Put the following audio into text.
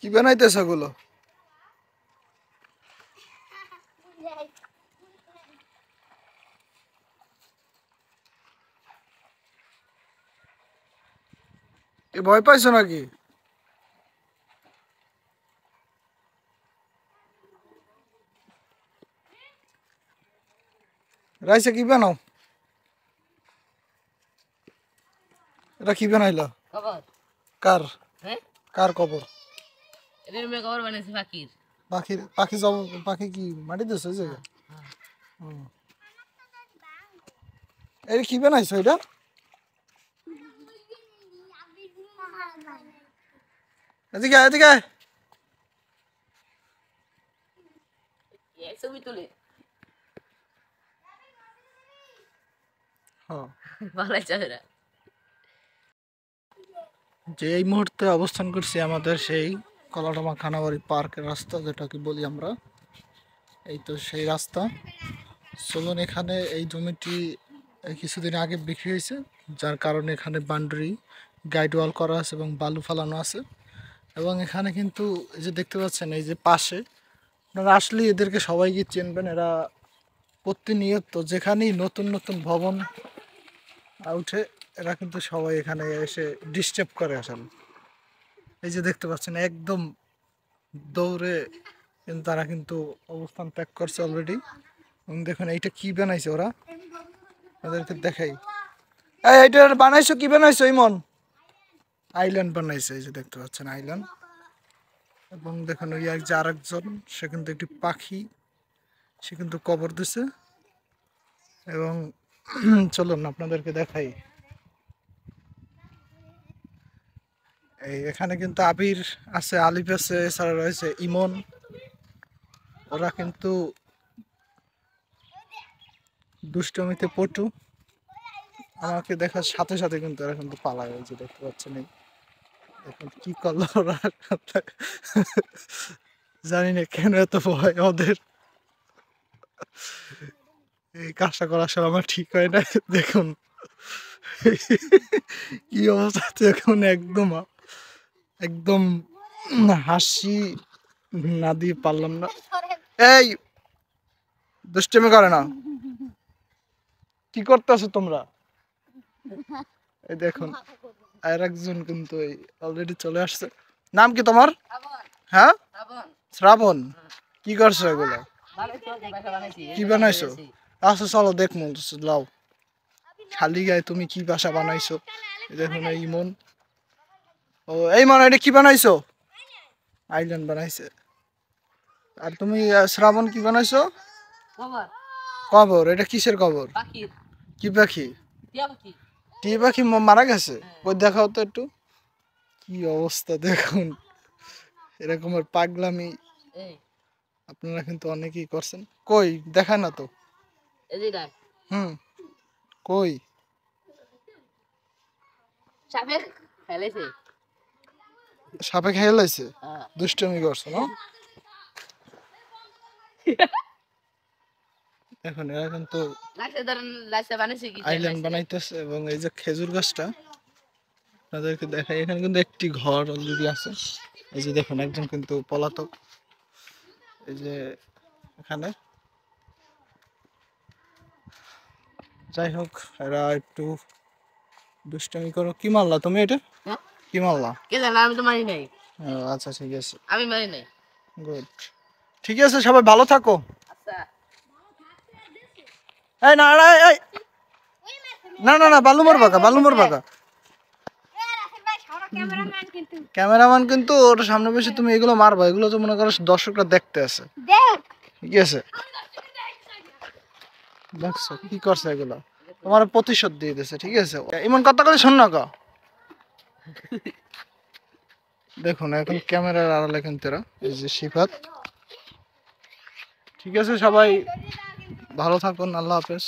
কি বানাইতেছ এগুলো? এ ভয় পাইছো নাকি? রাইসে কি বানাও? এটা কি বানাইলা? কবর। কার? হ্যাঁ? কার কবর? এদের মেয়ে কবর বানাইছে পাখির। পাখি যাব পাখি কি মাটি দিছো এই জায়গা? এই কি বানাইছো এটা? এদিকে এদিকে। এক ছবি তুলে। হ্যাঁ। ভালোই চাহেরা। যে এই মুহূর্তে অবস্থান করছি আমাদের সেই কলাডামা খানাবাড়ি পার্কের রাস্তা, যেটাকে বলি আমরা। এই তো সেই রাস্তা। চলুন, এখানে এই জমিটি কিছুদিন আগে বিক্রি হয়েছে, যার কারণে এখানে বাউন্ডারি গাইড ওয়াল করা আছে এবং বালু ফালানো আছে। এবং এখানে কিন্তু এই যে দেখতে পাচ্ছেন, এই যে পাশে, আপনারা আসলে এদেরকে সবাইকে চিনবেন। এরা প্রতিনিয়ত যেখানেই নতুন নতুন ভবন উঠে, এরা কিন্তু সবাই এখানে এসে ডিস্টার্ব করে আসলে। এই যে দেখতে পাচ্ছেন একদম দৌড়ে কিন্তু তারা কিন্তু অবস্থান ত্যাগ করছে অলরেডি। এবং দেখুন এইটা কি বানাইছে ওরা, ওদেরকে দেখাই। এইটা বানাইছো কি বানাইছো? ইমন আইল্যান্ড বানাইছে, এই যে দেখতে পাচ্ছেন আইল্যান্ড। এবং দেখুন ওই এক যে আরেকজন, সে কিন্তু একটি পাখি, সে কিন্তু কবর দিছে। এবং চলুন আপনাদেরকে দেখাই। এই এখানে কিন্তু আবির আছে, আলিফ আছে, এছাড়া রয়েছে ইমন। ওরা কিন্তু দুষ্টমিতে পটু। আমাকে দেখার সাথে সাথে কিন্তু এরা কিন্তু পালায়, এই যে দেখতে পাচ্ছেন। এই দেখুন কি করলো ওরা। জানি না কেন এত ভয় ওদের। এই কাজটা করার সময় আমার ঠিক হয় না। দেখুন কি অবস্থা এখন, একদম একদম হাসি না দিয়ে পারলাম না। এই দুষ্টুমি করে না, কি করতেছো তোমরা? এই দেখুন আর একজন কিন্তু এই অলরেডি চলে আসছে। নাম কি তোমার? হ্যাঁ, শ্রাবণ। কি করছো এগুলো? কি বানাইছো? আচ্ছা চলো দেখবো, লাও। খালি গায়ে তুমি কি বাসা বানাইছো? দেখুন এই ইমন। ও এই মন, এটা কি বানাইছো? আইল্যান্ড বানাইছে। আর তুমি শ্রাবণ কি বানাইছো? কবর। এটা কিসের কবর? কি পাখি? টিয়া পাখি মারা গেছে? ওই দেখাও তো একটু। কি অবস্থা দেখুন, এরকমের পাগলামি আপনারা কিন্তু অনেকেই করছেন। কই দেখায় না তো। হুম, কই? সাপে খেয়ে লাইছে? দুষ্টমি করছো না? এখন এরা কিন্তু আইল্যান্ড বানাইতেছে। এবং এই যে খেজুর গাছটা আপনাদেরকে দেখাই, এখানে কিন্তু একটি ঘর অলরেডি আছে। এই যে দেখুন একজন কিন্তু পলাতক, এই যে এখানে। যাই হোক, এরা একটু দুষ্টামি করো। কি মারলা তুমি এটা? কি মারলা? আমি তো মারি নাই। আচ্ছা ঠিক আছে, আমি মারি নাই। গুড। ঠিক আছে, সবাই ভালো থাকো। আচ্ছা। এই না এই না না না, বালু মারবা কা, বালু মারবা কা। ক্যামেরাম্যান কিন্তু ওর সামনে বসে তুমি এগুলো মারবা, এগুলো তো মনে করো দর্শকরা দেখতে আছে। ঠিক আছে, দেখছো কি করছে এগুলো, তোমার প্রতিশোধ দিয়ে দিয়েছে। ঠিক আছে, এমন কথা করে শোন না কা। দেখুন এখন ক্যামেরার আড়ালে কিন্তু এরা, এই যে সিফাত। ঠিক আছে, সবাই ভালো থাকুন, আল্লাহ হাফেজ।